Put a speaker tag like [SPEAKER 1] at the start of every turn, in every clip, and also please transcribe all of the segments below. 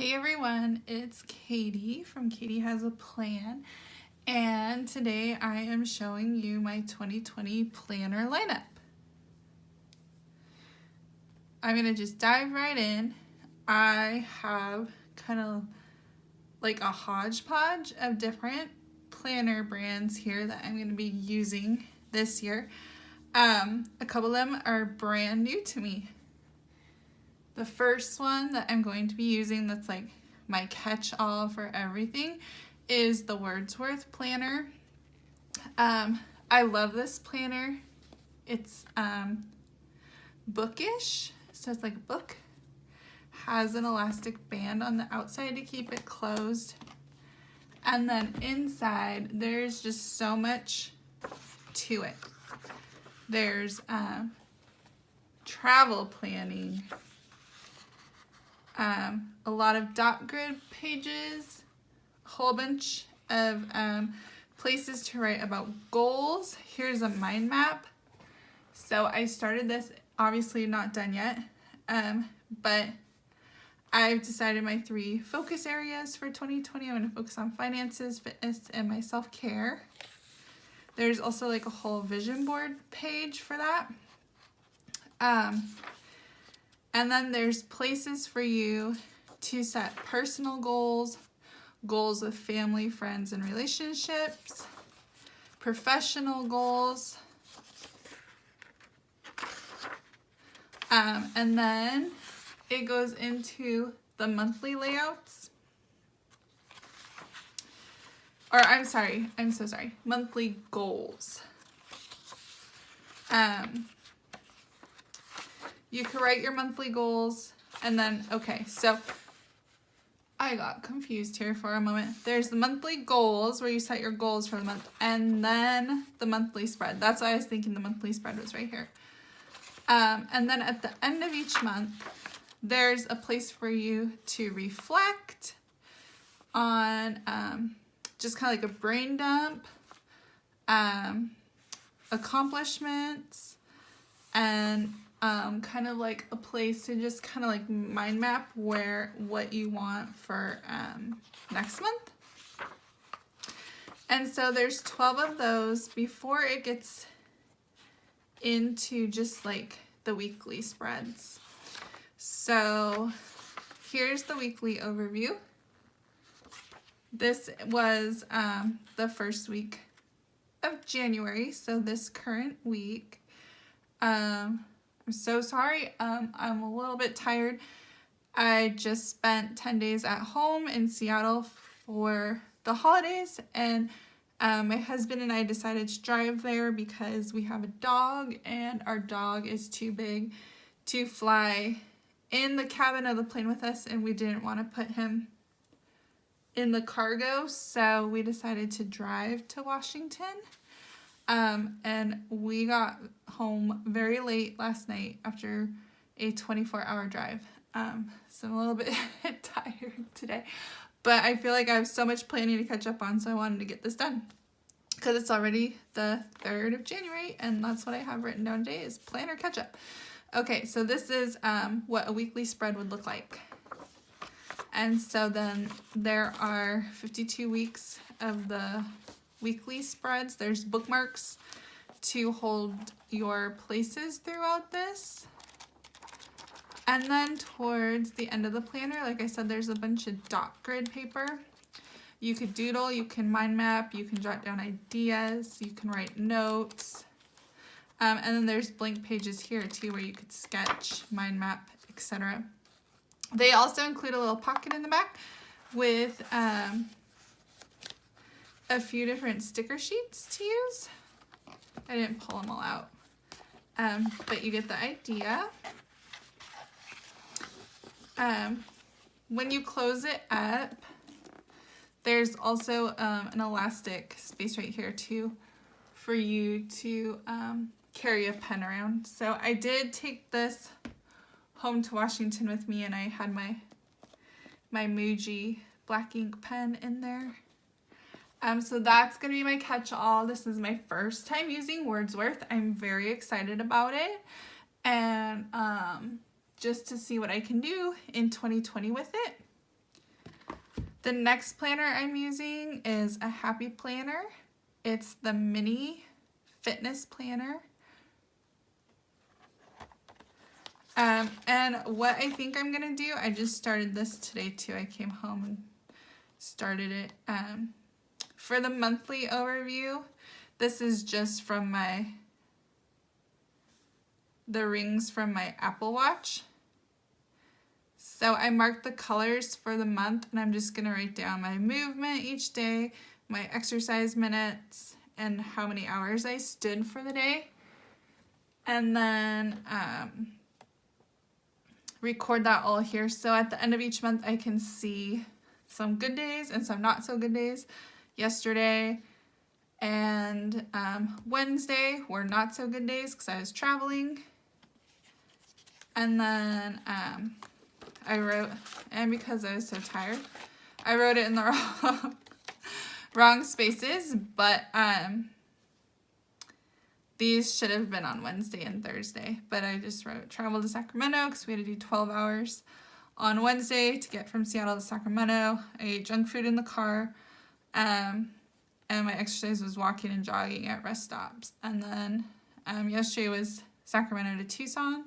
[SPEAKER 1] Hey everyone, it's Katie from Katie Has a Plan, and today I am showing you my 2020 planner lineup. I'm going to just dive right in. I have kind of like a hodgepodge of different planner brands here that I'm going to be using this year. A couple of them are brand new to me. The first one that I'm going to be using that's like my catch-all for everything is the Wordsworth Planner. I love this planner. It's bookish, so it's like a book. Has an elastic band on the outside to keep it closed. And then inside, there's just so much to it. There's travel planning, a lot of dot grid pages, a whole bunch of places to write about goals. Here's a mind map. So I started this, obviously not done yet, but I've decided my 3 focus areas for 2020. I'm going to focus on finances, fitness, and my self-care. There's also like a whole vision board page for that. And then there's places for you to set personal goals, goals with family, friends, and relationships, professional goals, and then it goes into the monthly layouts. Or I'm so sorry, monthly goals. You can write your monthly goals, and then, okay, so I got confused here for a moment. There's the monthly goals where you set your goals for the month, and then the monthly spread. That's why I was thinking the monthly spread was right here. And then at the end of each month, there's a place for you to reflect on just kind of like a brain dump, accomplishments, and kind of like a place to just kind of like mind map what you want for next month. And so there's 12 of those before it gets into just like the weekly spreads. So here's the weekly overview. This was the first week of January, so this current week. I'm so sorry, I'm a little bit tired. I just spent 10 days at home in Seattle for the holidays, and my husband and I decided to drive there because we have a dog, and our dog is too big to fly in the cabin of the plane with us, and we didn't want to put him in the cargo, so we decided to drive to Washington. And we got home very late last night after a 24-hour drive. So I'm a little bit tired today, but I feel like I have so much planning to catch up on, so I wanted to get this done because it's already the 3rd of January, and that's what I have written down today is planner catch up. Okay, so this is what a weekly spread would look like. And so then there are 52 weeks of the weekly spreads. There's bookmarks to hold your places throughout this. And then towards the end of the planner, like I said, there's a bunch of dot grid paper. You could doodle, you can mind map, you can jot down ideas, you can write notes. And then there's blank pages here too where you could sketch, mind map, etc. They also include a little pocket in the back with a few different sticker sheets to use. I didn't pull them all out, but you get the idea. When you close it up, there's also an elastic space right here too for you to carry a pen around. So I did take this home to Washington with me, and I had my Muji black ink pen in there. So that's going to be my catch-all. This is my first time using Wordsworth. I'm very excited about it, and just to see what I can do in 2020 with it. The next planner I'm using is a Happy Planner. It's the mini fitness planner. And what I think I'm gonna do, I just started this today too. I came home and started it. For the monthly overview, this is just from the rings from my Apple Watch. So I marked the colors for the month, and I'm just gonna write down my movement each day, my exercise minutes, and how many hours I stood for the day. And then record that all here. So at the end of each month, I can see some good days and some not so good days. Yesterday and Wednesday were not so good days because I was traveling. And then I wrote, and because I was so tired, I wrote it in the wrong spaces, but these should have been on Wednesday and Thursday, but I just wrote travel to Sacramento because we had to do 12 hours on Wednesday to get from Seattle to Sacramento. I ate junk food in the car, and my exercise was walking and jogging at rest stops. And then yesterday was Sacramento to Tucson.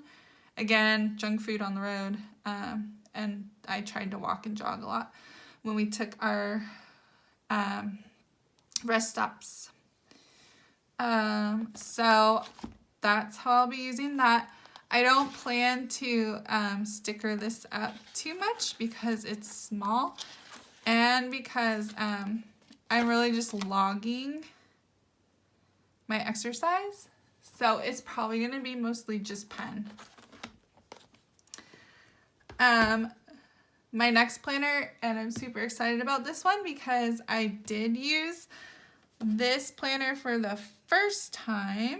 [SPEAKER 1] Again, junk food on the road, and I tried to walk and jog a lot when we took our rest stops. So that's how I'll be using that. I don't plan to sticker this up too much because it's small and because I'm really just logging my exercise. So it's probably going to be mostly just pen. My next planner, and I'm super excited about this one because I did use this planner for the first time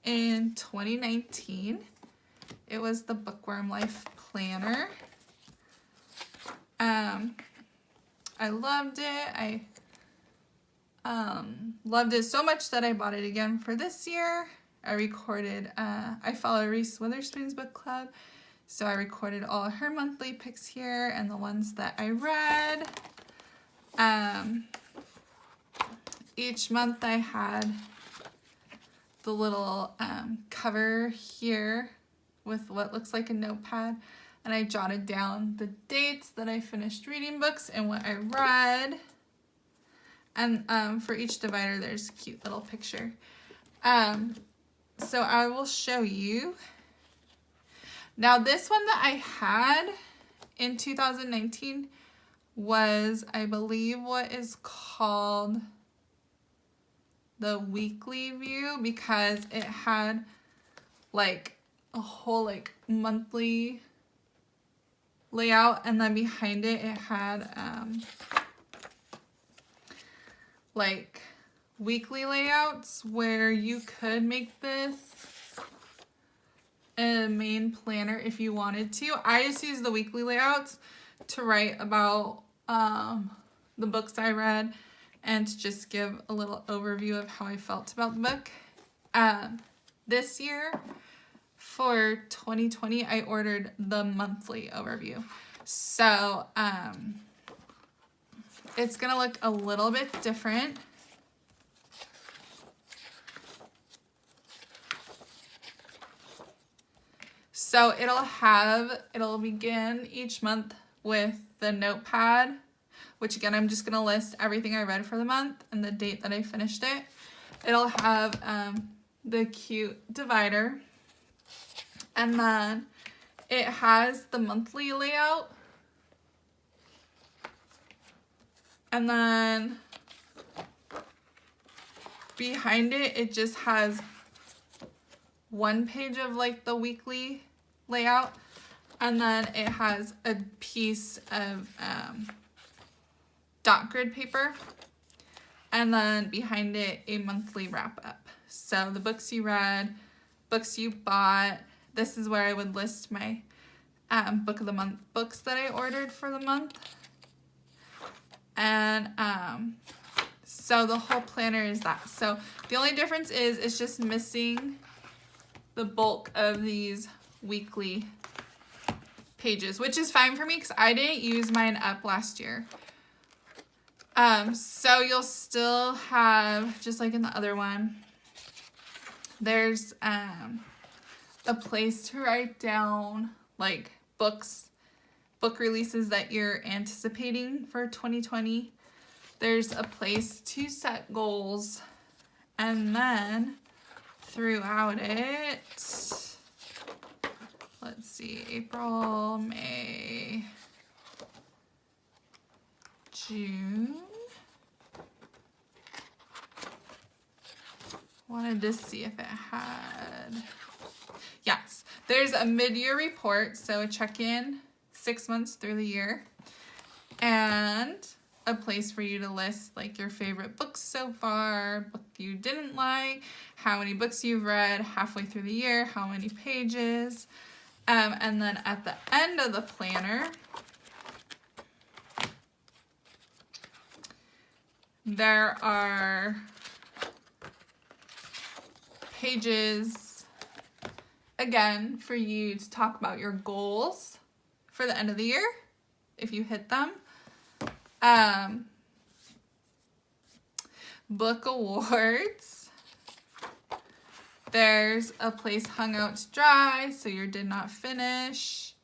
[SPEAKER 1] in 2019. It was the Bookworm Life Planner. I loved it. I loved it so much that I bought it again for this year. I recorded, I follow Reese Witherspoon's book club, so I recorded all her monthly picks here and the ones that I read. Each month I had the little cover here with what looks like a notepad, and I jotted down the dates that I finished reading books and what I read. And for each divider there's a cute little picture. So I will show you. Now this one that I had in 2019 was, I believe, what is called the weekly view, because it had like a whole like monthly layout, and then behind it had like weekly layouts where you could make this a main planner if you wanted to. I just use the weekly layouts to write about the books I read and to just give a little overview of how I felt about the book. This year, for 2020, I ordered the monthly overview. So it's gonna look a little bit different. So it'll begin each month with the notepad, which again, I'm just gonna list everything I read for the month and the date that I finished it. It'll have the cute divider, and then it has the monthly layout, and then behind it, it just has one page of like the weekly layout, and then it has a piece of dot grid paper, and then behind it a monthly wrap up. So the books you read, books you bought. This is where I would list my book of the month books that I ordered for the month. And so the whole planner is that. So the only difference is it's just missing the bulk of these weekly pages, which is fine for me because I didn't use mine up last year. So you'll still have, just like in the other one, there's a place to write down like book releases that you're anticipating for 2020. There's a place to set goals, and then throughout it, let's see, April, May, June. Wanted to see if it had, yes, there's a mid-year report, so a check-in 6 months through the year, and a place for you to list like your favorite books so far, book you didn't like, how many books you've read halfway through the year, how many pages, and then at the end of the planner, there are pages again for you to talk about your goals for the end of the year if you hit them. Book awards. There's a place hung out to dry, so your did not finish.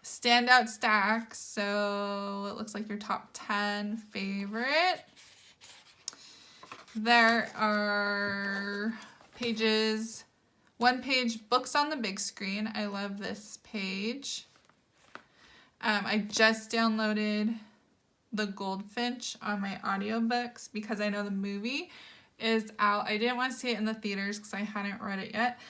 [SPEAKER 1] Standout stacks, so it looks like your top 10 favorite. There are pages, one page, books on the big screen. I love this page. I just downloaded The Goldfinch on my audiobooks because I know the movie is out. I didn't want to see it in the theaters because I hadn't read it yet.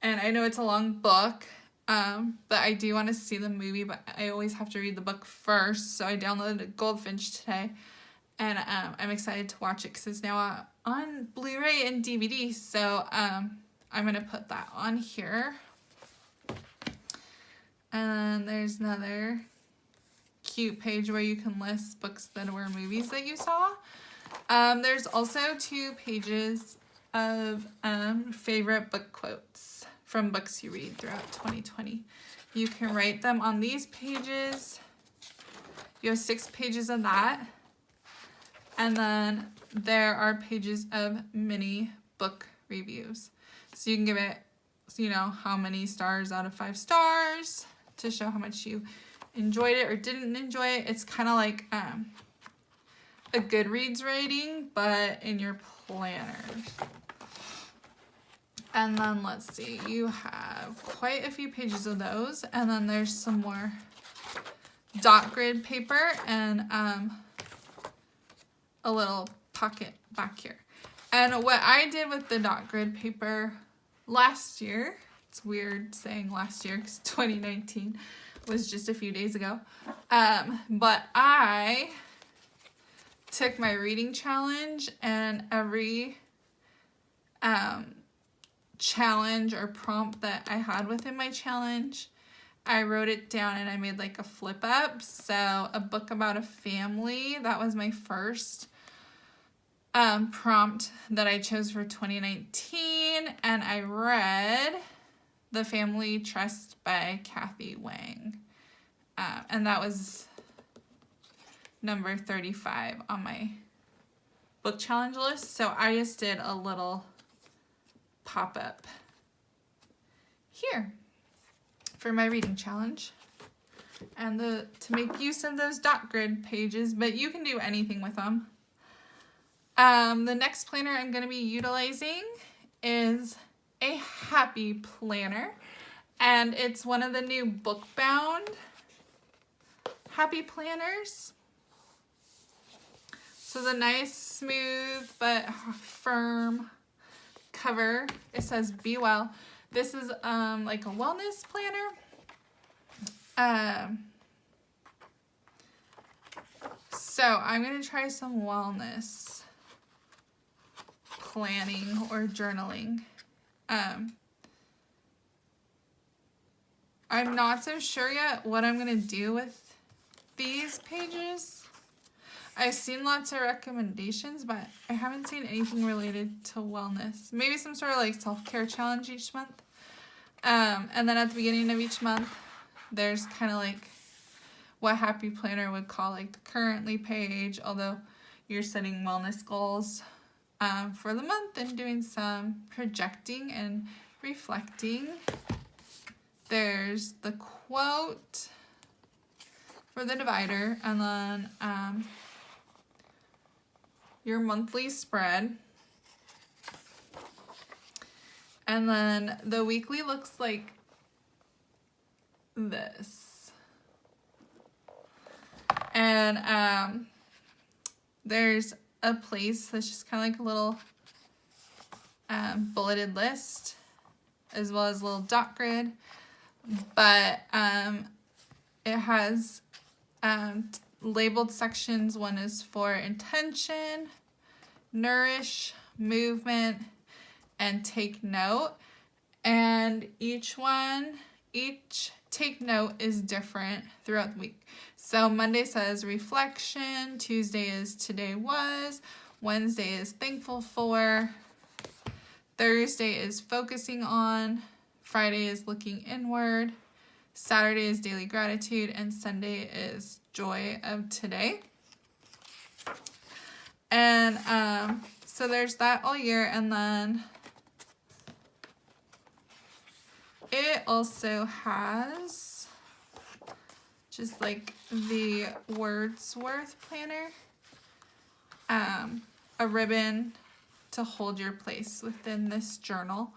[SPEAKER 1] And I know it's a long book, but I do want to see the movie, but I always have to read the book first. So I downloaded Goldfinch today, and I'm excited to watch it because it's now on Blu-ray and DVD. So I'm going to put that on here. And there's another cute page where you can list books that were movies that you saw. There's also 2 pages of favorite book quotes from books you read throughout 2020. You can write them on these pages. You have 6 pages of that. And then there are pages of mini book reviews. So you can give it, you know, how many stars out of 5 stars to show how much you enjoyed it or didn't enjoy it. It's kind of like a Goodreads rating, but in your planner. And then let's see, you have quite a few pages of those, and then there's some more dot grid paper and a little pocket back here. And what I did with the dot grid paper last year, it's weird saying last year because 2019 was just a few days ago, but I took my reading challenge, and every challenge or prompt that I had within my challenge, I wrote it down and I made like a flip up. So a book about a family, that was my first prompt that I chose for 2019, and I read The Family Trust by Kathy Wang, and that was number 35 on my book challenge list. So I just did a little pop-up here for my reading challenge, and to make use of those dot grid pages, but you can do anything with them. The next planner I'm going to be utilizing is a Happy Planner, and it's one of the new book-bound Happy Planners. So the nice, smooth, but firm cover, it says "Be Well." This is like a wellness planner. So I'm going to try some wellness planning or journaling. I'm not so sure yet what I'm going to do with these pages. I've seen lots of recommendations, but I haven't seen anything related to wellness. Maybe some sort of like self-care challenge each month. And then at the beginning of each month, there's kind of like what Happy Planner would call like the currently page, although you're setting wellness goals for the month and doing some projecting and reflecting. There's the quote for the divider, and then your monthly spread. And then the weekly looks like this. And there's a place that's just kind of like a little bulleted list, as well as a little dot grid. But it has labeled sections. One is for intention, nourish, movement, and take note. And each take note is different throughout the week. So Monday says reflection, Tuesday is today was, Wednesday is thankful for, Thursday is focusing on, Friday is looking inward, Saturday is daily gratitude, and Sunday is joy of today. And so there's that all year. And then it also has just like the Wordsworth Planner, a ribbon to hold your place within this journal.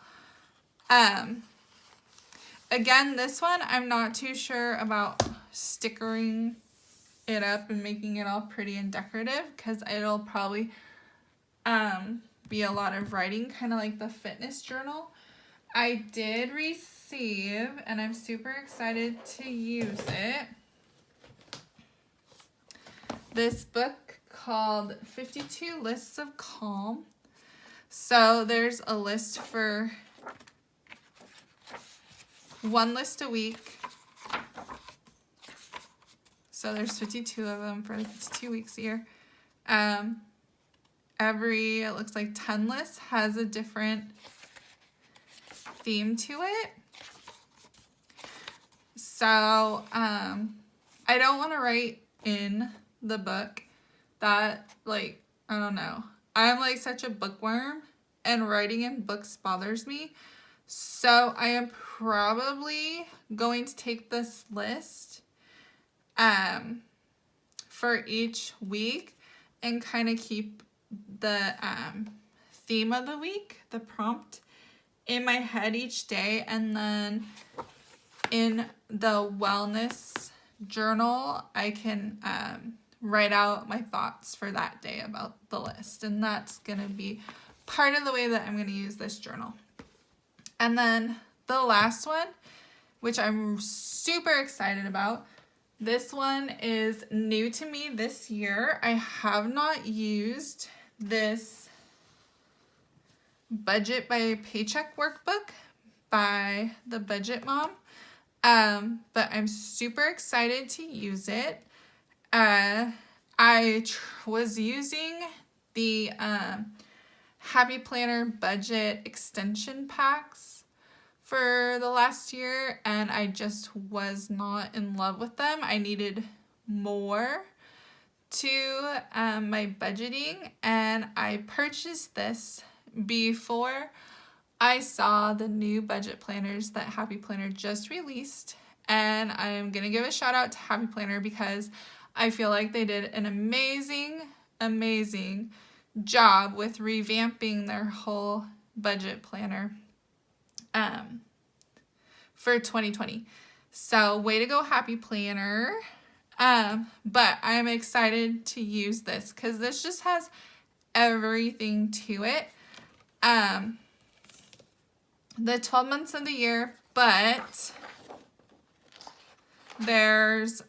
[SPEAKER 1] Again, this one I'm not too sure about stickering it up and making it all pretty and decorative, because it'll probably be a lot of writing, kind of like the fitness journal. I did receive, and I'm super excited to use it, this book called 52 Lists of Calm. So there's a list for one list a week. So there's 52 of them for 52 weeks a year. It looks like 10 lists has a different theme to it. So I don't want to write in the book that, like, I don't know. I'm like such a bookworm, and writing in books bothers me. So I am probably going to take this list for each week and kind of keep the theme of the week, the prompt, in my head each day. And then in the wellness journal, I can write out my thoughts for that day about the list. And that's going to be part of the way that I'm going to use this journal. And then the last one, which I'm super excited about, this one is new to me this year. I have not used this Budget by Paycheck Workbook by the Budget Mom, but I'm super excited to use it. I was using the Happy Planner budget extension packs for the last year, and I just was not in love with them. I needed more to my budgeting, and I purchased this before I saw the new budget planners that Happy Planner just released. And I'm gonna give a shout out to Happy Planner because I feel like they did an amazing job with revamping their whole budget planner for 2020. So way to go, Happy Planner. But I'm excited to use this because this just has everything to it. The 12 months of the year, but there's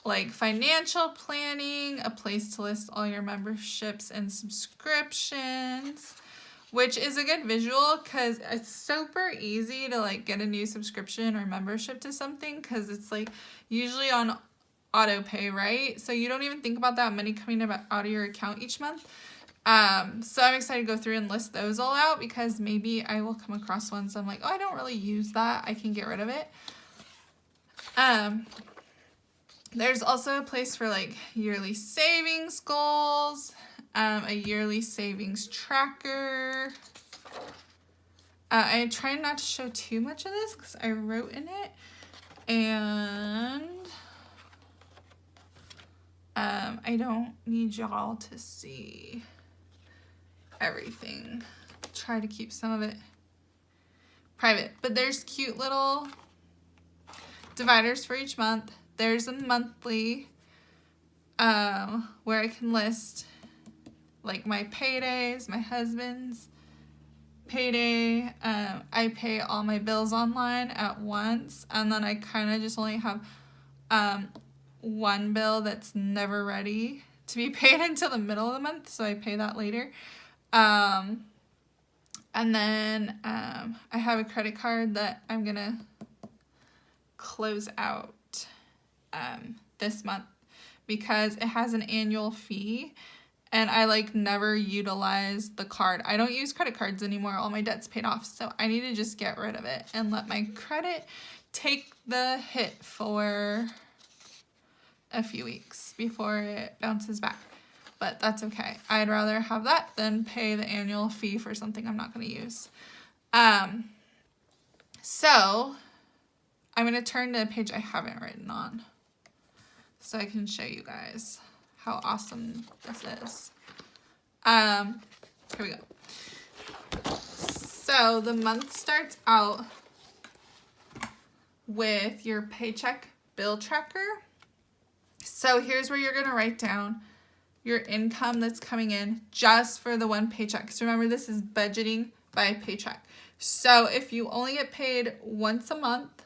[SPEAKER 1] like financial planning, a place to list all your memberships and subscriptions, which is a good visual because it's super easy to like get a new subscription or membership to something because it's like usually on auto pay, right? So you don't even think about that money coming out of your account each month. So I'm excited to go through and list those all out because maybe I will come across ones I'm like, oh, I don't really use that. I can get rid of it. There's also a place for like yearly savings goals, a yearly savings tracker. I try not to show too much of this because I wrote in it, and I don't need y'all to see everything. Try to keep some of it private, but there's cute little dividers for each month. There's a monthly where I can list like my paydays, my husband's payday. I pay all my bills online at once, and then I kind of just only have one bill that's never ready to be paid until the middle of the month, so I pay that later. And then I have a credit card that I'm gonna close out this month because it has an annual fee, and I like never utilize the card. I don't use credit cards anymore. All my debt's paid off, so I need to just get rid of it and let my credit take the hit for a few weeks before it bounces back. But that's okay. I'd rather have that than pay the annual fee for something I'm not going to use. So I'm going to turn to a page I haven't written on so I can show you guys how awesome this is. Here we go. So the month starts out with your paycheck bill tracker. So here's where you're going to write down your income that's coming in just for the one paycheck. So remember, this is budgeting by paycheck. So if you only get paid once a month,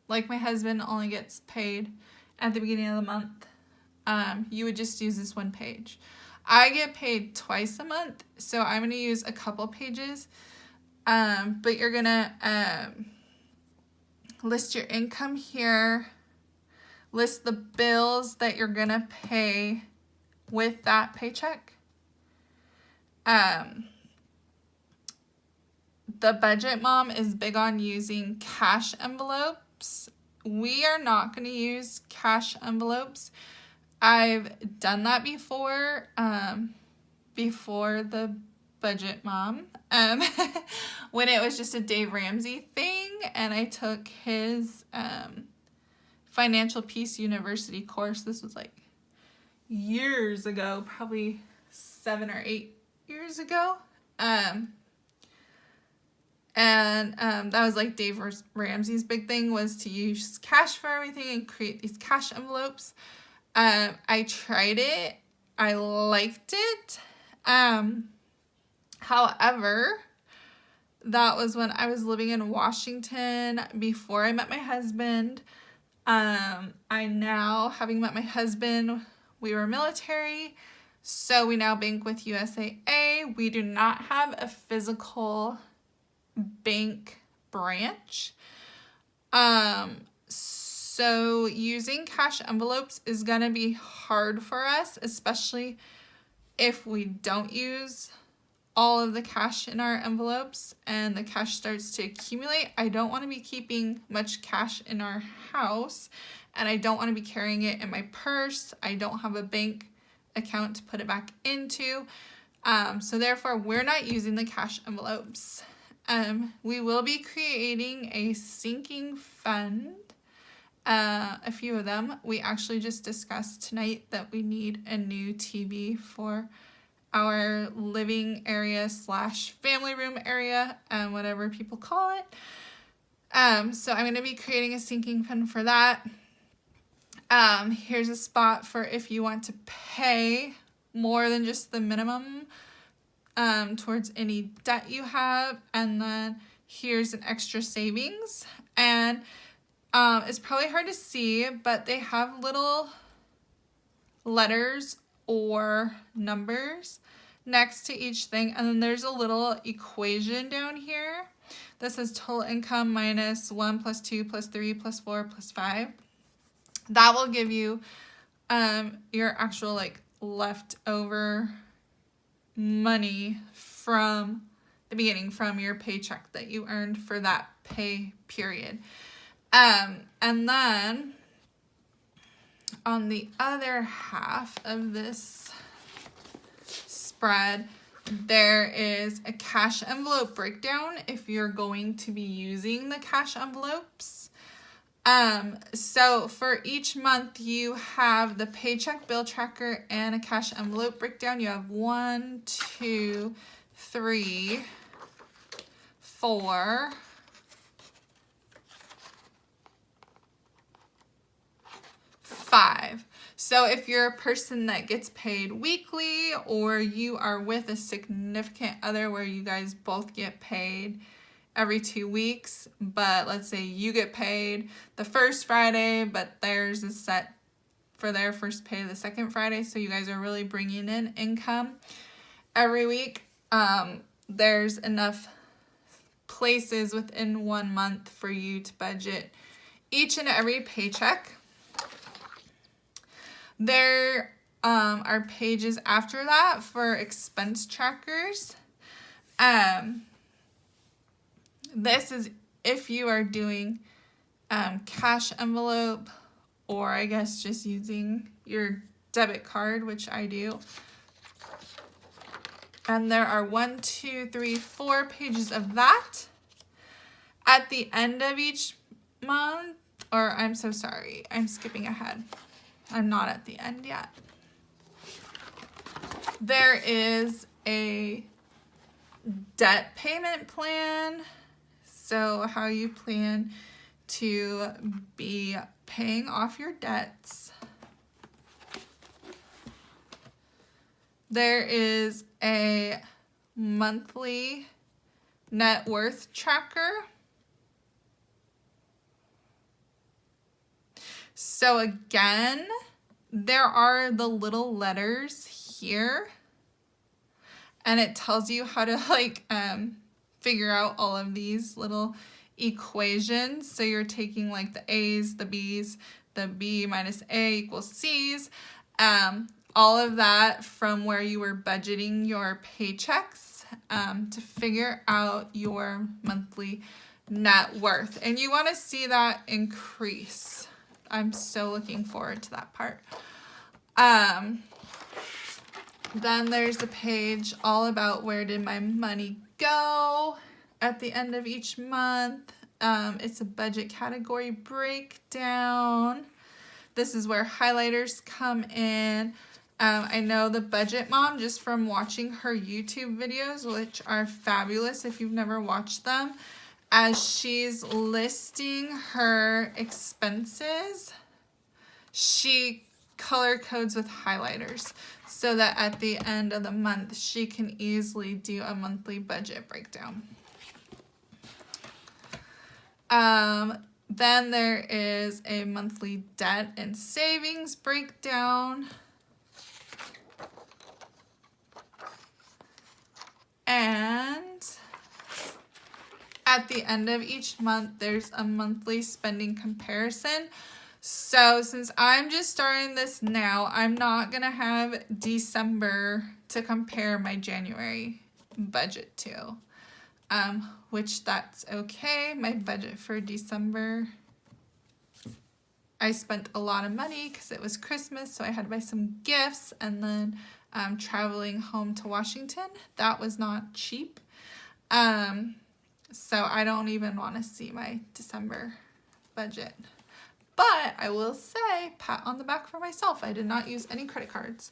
[SPEAKER 1] like my husband only gets paid at the beginning of the month, you would just use this one page. I get paid twice a month, so I'm going to use a couple pages, but you're going to list your income here, list the bills that you're going to pay with that paycheck. The Budget Mom is big on using cash envelopes. We are not going to use cash envelopes. I've done that before, before the Budget Mom, when it was just a Dave Ramsey thing, and I took his Financial Peace University course. This was like years ago, probably 7 or 8 years ago. That was like Dave Ramsey's big thing, was to use cash for everything and create these cash envelopes. I tried it. I liked it. However, that was when I was living in Washington before I met my husband. I now, having met my husband, we were military, so we now bank with USAA. We do not have a physical bank branch. So using cash envelopes is going to be hard for us, especially if we don't use all of the cash in our envelopes and the cash starts to accumulate. I don't want to be keeping much cash in our house, and I don't want to be carrying it in my purse. I don't have a bank account to put it back into. So therefore, we're not using the cash envelopes. We will be creating a sinking fund, a few of them. We actually just discussed tonight that we need a new TV for our living area / family room area, whatever people call it. So I'm going to be creating a sinking fund for that. Here's a spot for if you want to pay more than just the minimum towards any debt you have. And then here's an extra savings. And it's probably hard to see, but they have little letters or numbers next to each thing. And then there's a little equation down here that says total income minus 1 plus 2 plus 3 plus 4 plus 5. That will give you your actual like leftover money from the beginning, from your paycheck that you earned for that pay period. And then on the other half of this spread, there is a cash envelope breakdown if you're going to be using the cash envelopes. So for each month you have the paycheck bill tracker and a cash envelope breakdown. You have 1, 2, 3, 4, 5. So if you're a person that gets paid weekly, or you are with a significant other where you guys both get paid every 2 weeks, but let's say you get paid the first Friday, but theirs is set for their first pay the second Friday, so you guys are really bringing in income every week, there's enough places within 1 month for you to budget each and every paycheck. There are pages after that for expense trackers. This is if you are doing cash envelope, or I guess just using your debit card, which I do. And there are 1, 2, 3, 4 pages of that. At the end of each month, or I'm so sorry, I'm skipping ahead. I'm not at the end yet. There is a debt payment plan. So how you plan to be paying off your debts. There is a monthly net worth tracker. So again, there are the little letters here, and it tells you how to figure out all of these little equations. So you're taking like the A's, the B's, the B minus A equals C's, all of that from where you were budgeting your paychecks to figure out your monthly net worth. And you want to see that increase. I'm so looking forward to that part. Then there's a page all about where did my money go at the end of each month. It's a budget category breakdown. This is where highlighters come in. I know the Budget Mom, just from watching her YouTube videos, which are fabulous if you've never watched them, as she's listing her expenses, she color codes with highlighters so that at the end of the month she can easily do a monthly budget breakdown. Then there is a monthly debt and savings breakdown. And at the end of each month, there's a monthly spending comparison. So since I'm just starting this now, I'm not going to have December to compare my January budget to, which that's okay. My budget for December, I spent a lot of money because it was Christmas, so I had to buy some gifts, and then traveling home to Washington. That was not cheap. So I don't even want to see my December budget. But I will say, pat on the back for myself, I did not use any credit cards.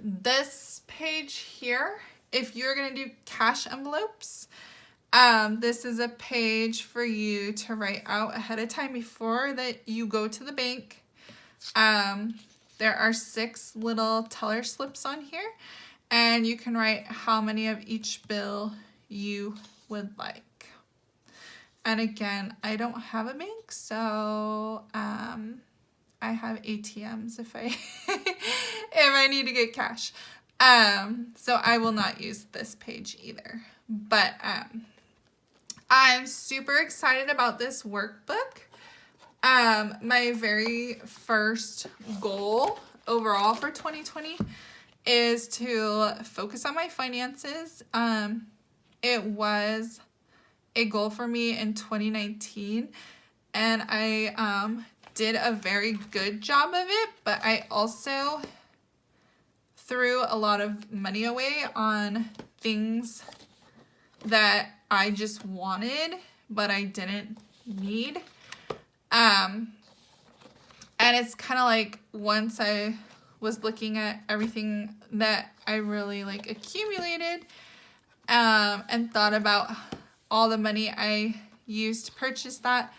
[SPEAKER 1] This page here, if you're going to do cash envelopes, this is a page for you to write out ahead of time before that you go to the bank. There are 6 little teller slips on here, and you can write how many of each bill you would like. And again, I don't have a bank, so I have ATMs if I if I need to get cash. So I will not use this page either. But I'm super excited about this workbook. My very first goal overall for 2020 is to focus on my finances. It was a goal for me in 2019, and I did a very good job of it, but I also threw a lot of money away on things that I just wanted, but I didn't need. And it's kind of like once I was looking at everything that I really like accumulated, and thought about all the money I used to purchase that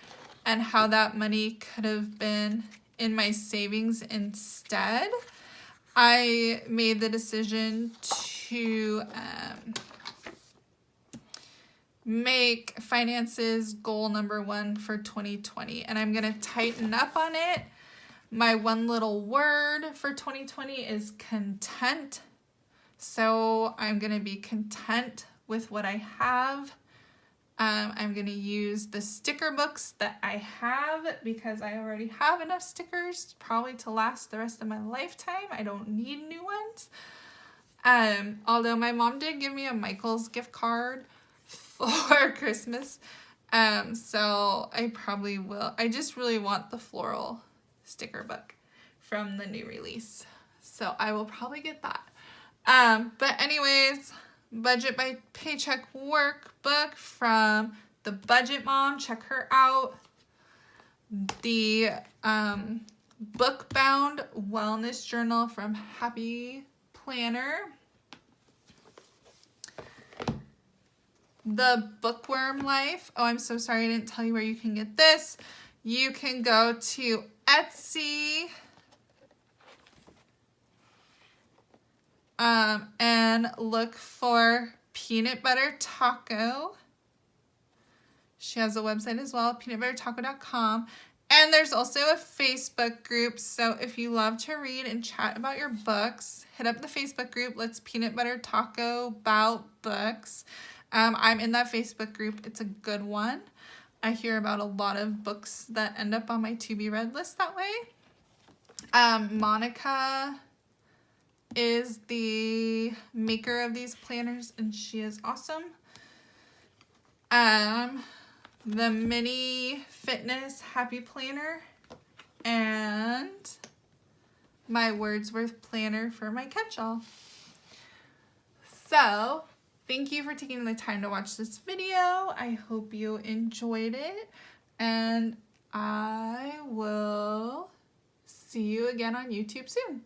[SPEAKER 1] and how that money could have been in my savings instead, I made the decision to make finances goal number 1 for 2020, and I'm gonna tighten up on it. My one little word for 2020 is content. So I'm gonna be content with what I have. I'm gonna use the sticker books that I have because I already have enough stickers probably to last the rest of my lifetime. I don't need new ones. Although my mom did give me a Michael's gift card for Christmas. So I probably will. I just really want the floral sticker book from the new release. So I will probably get that. But anyways, Budget by Paycheck Workbook from the Budget Mom. Check her out. The Bookbound Wellness Journal from Happy Planner. The Bookworm Life. Oh, I'm so sorry I didn't tell you where you can get this. You can go to Etsy and look for Peanut Butter Taco. She has a website as well, peanutbuttertaco.com. And there's also a Facebook group. So if you love to read and chat about your books, hit up the Facebook group. Let's Peanut Butter Taco about books. I'm in that Facebook group. It's a good one. I hear about a lot of books that end up on my to be read list that way. Monica is the maker of these planners, and she is awesome. The Mini Fitness Happy Planner, and my Wordsworth Planner for my catch-all. So, thank you for taking the time to watch this video. I hope you enjoyed it, and I will see you again on YouTube soon.